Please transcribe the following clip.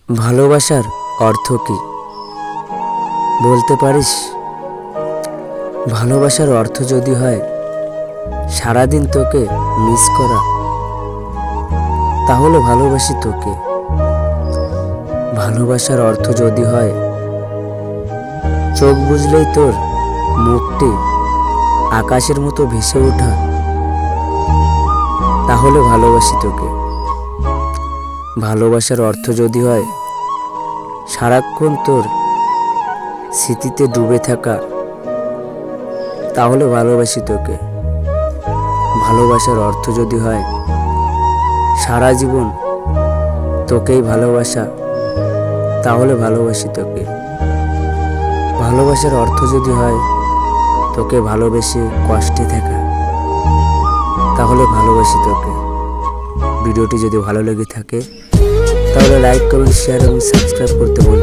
ভালোবাসার অর্থ কি বলতে পারিস? ভালোবাসার অর্থ যদি হয় সারাদিন তোকে মিস করা, তাহলে ভালোবাসি তোকে। ভালোবাসার অর্থ যদি হয় চোখ বুঝলেই তোর মুখটি আকাশের মতো ভেসে ওঠা, তাহলে ভালোবাসি তোকে। ভালোবাসার অর্থ যদি হয় সারাক্ষণ তোর স্মৃতিতে ডুবে থাকা, তাহলে ভালোবাসি তোকে। ভালোবাসার অর্থ যদি হয় সারা জীবন তোকেই ভালোবাসা, তাহলে ভালোবাসি তোকে। ভালোবাসার অর্থ যদি হয় তোকে ভালোবেসে কষ্টে থাকা, তাহলে ভালোবাসি তোকে। ভিডিওটি যদি ভালো লেগে থাকে তাহলে লাইক, কমেন্ট, শেয়ার এবং সাবস্ক্রাইব করতে ভুলবেন না।